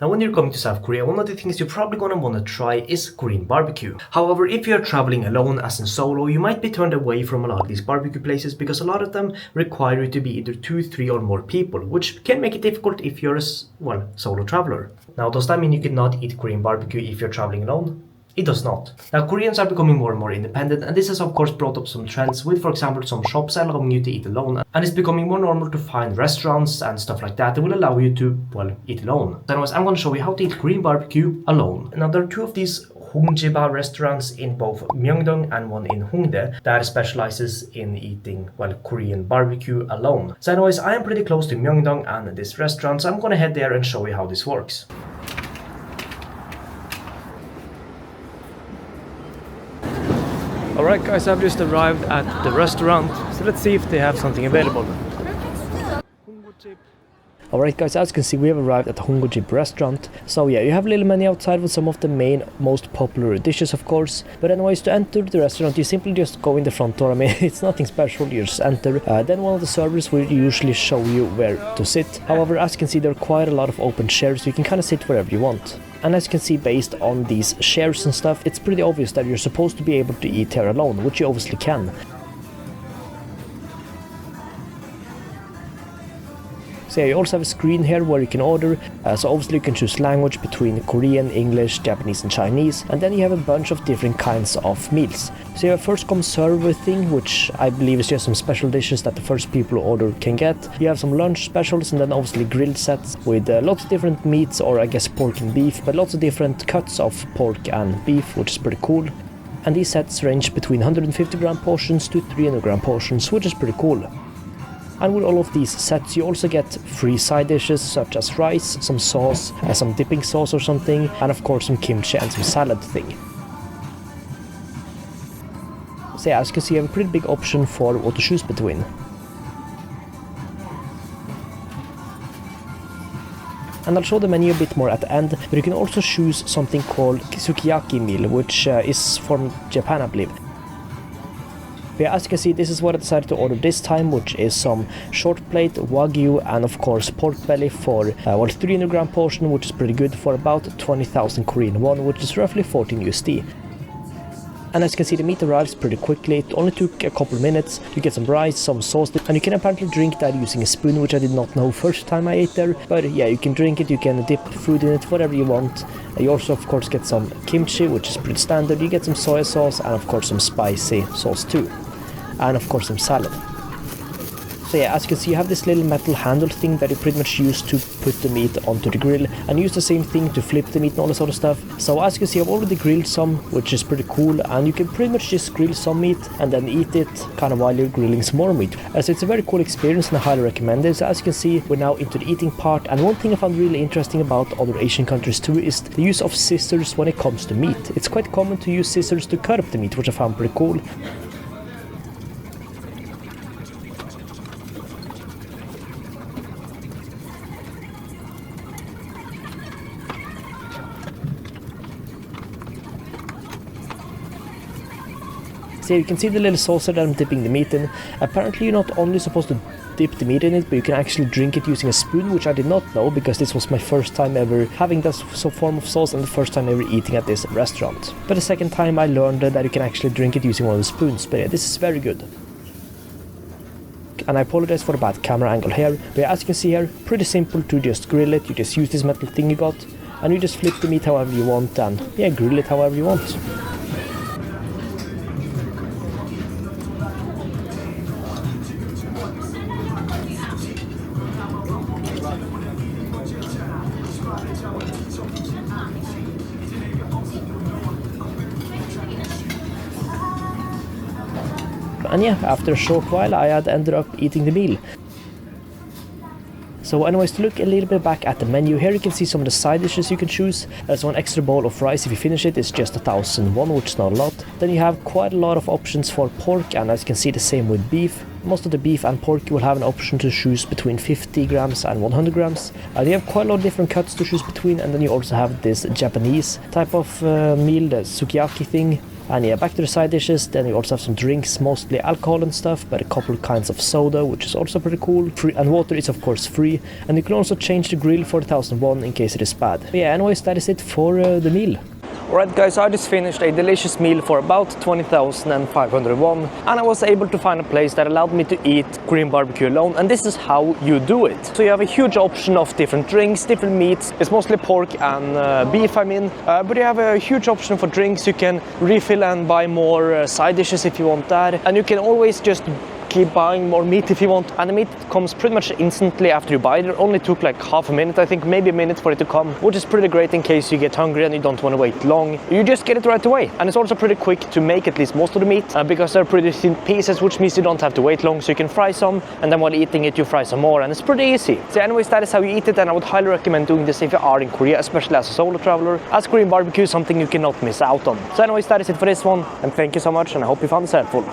Now when you're coming to South Korea, one of the things you're probably gonna wanna try is Korean barbecue. However, if you're traveling alone as in solo, you might be turned away from a lot of these barbecue places because a lot of them require you to be either 2, 3 or more people, which can make it difficult if you're a solo traveler. Now does that mean you cannot eat Korean barbecue if you're traveling alone? It does not. Now Koreans are becoming more and more independent, and this has of course brought up some trends with, for example, some shops allowing you to eat alone, and it's becoming more normal to find restaurants and stuff like that will allow you to, eat alone. So anyways, I'm going to show you how to eat Korean barbecue alone. Now there are 2 of these Hongjiba restaurants in both Myeongdong and one in Hongdae that specializes in eating, Korean barbecue alone. So anyways, I am pretty close to Myeongdong and this restaurant, so I'm going to head there and show you how this works. Alright guys, I've just arrived at the restaurant, so let's see if they have something available. Alright guys, as you can see we have arrived at the Honggojip restaurant. So yeah, you have a little menu outside with some of the main, most popular dishes of course. But anyways, to enter the restaurant you simply just go in the front door. I mean, it's nothing special, you just enter. Then one of the servers will usually show you where to sit. However, as you can see there are quite a lot of open chairs, so you can kind of sit wherever you want. And as you can see, based on these chairs and stuff, it's pretty obvious that you're supposed to be able to eat here alone, which you obviously can. So yeah, you also have a screen here where you can order, so obviously you can choose language between Korean, English, Japanese and Chinese, and then you have a bunch of different kinds of meals. So you have first come serve thing, which I believe is just some special dishes that the first people who order can get. You have some lunch specials and then obviously grilled sets with lots of different meats, or I guess pork and beef, but lots of different cuts of pork and beef, which is pretty cool. And these sets range between 150 gram portions to 300 gram portions, which is pretty cool. And with all of these sets you also get free side dishes such as rice, some sauce, some dipping sauce or something, and of course some kimchi and some salad thing. So yeah, as you can see you have a pretty big option for what to choose between. And I'll show the menu a bit more at the end, but you can also choose something called sukiyaki meal, which is from Japan I believe. But yeah, as you can see, this is what I decided to order this time, which is some short plate, wagyu, and of course pork belly for 300 gram portion, which is pretty good for about 20,000 Korean won, which is roughly 14 USD. And as you can see, the meat arrives pretty quickly. It only took a couple of minutes. You get some rice, some sauce, and you can apparently drink that using a spoon, which I did not know first time I ate there. But yeah, you can drink it, you can dip food in it, whatever you want. You also of course get some kimchi, which is pretty standard. You get some soy sauce and of course some spicy sauce too. And of course some salad. So yeah, as you can see you have this little metal handle thing that you pretty much use to put the meat onto the grill, and use the same thing to flip the meat and all this sort of stuff. So as you can see I've already grilled some, which is pretty cool, and you can pretty much just grill some meat and then eat it kind of while you're grilling some more meat. So it's a very cool experience and I highly recommend it. So as you can see we're now into the eating part, and one thing I found really interesting about other Asian countries too is the use of scissors when it comes to meat. It's quite common to use scissors to cut up the meat, which I found pretty cool. So you can see the little saucer that I'm dipping the meat in. Apparently you're not only supposed to dip the meat in it, but you can actually drink it using a spoon, which I did not know because this was my first time ever having this form of sauce and the first time ever eating at this restaurant. But the second time I learned that you can actually drink it using one of the spoons. But yeah, this is very good. And I apologize for the bad camera angle here, but yeah, as you can see here, pretty simple to just grill it. You just use this metal thing you got, and you just flip the meat however you want, and yeah, grill it however you want. And yeah, after a short while I had ended up eating the meal. So anyways, to look a little bit back at the menu, here you can see some of the side dishes you can choose. So an extra bowl of rice, if you finish it, is just 1,000 won, which is not a lot. Then you have quite a lot of options for pork, and as you can see the same with beef. Most of the beef and pork you will have an option to choose between 50 grams and 100 grams. You have quite a lot of different cuts to choose between, and then you also have this Japanese type of meal, the sukiyaki thing, And yeah, back to the side dishes, then you also have some drinks, mostly alcohol and stuff, but a couple kinds of soda, which is also pretty cool. Free, and water is of course free, and you can also change the grill for 1001 in case it is bad. But yeah, anyways, that is it for the meal. Alright guys, I just finished a delicious meal for about 20,500 won, and I was able to find a place that allowed me to eat Korean BBQ alone, and this is how you do it. So you have a huge option of different drinks, different meats. It's mostly pork and beef, I mean, but you have a huge option for drinks. You can refill and buy more side dishes if you want that, and you can always just keep buying more meat if you want, and the meat comes pretty much instantly after you buy it. It only took like half a minute, I think, maybe a minute for it to come, which is pretty great in case you get hungry and you don't want to wait long. You just get it right away, and it's also pretty quick to make at least most of the meat because they're pretty thin pieces, which means you don't have to wait long, so you can fry some, and then while eating it you fry some more, and it's pretty easy. So anyways, that is how you eat it, and I would highly recommend doing this if you are in Korea, especially as a solo traveler, as Korean BBQ is something you cannot miss out on. So anyways, that is it for this one, and thank you so much, and I hope you found this helpful.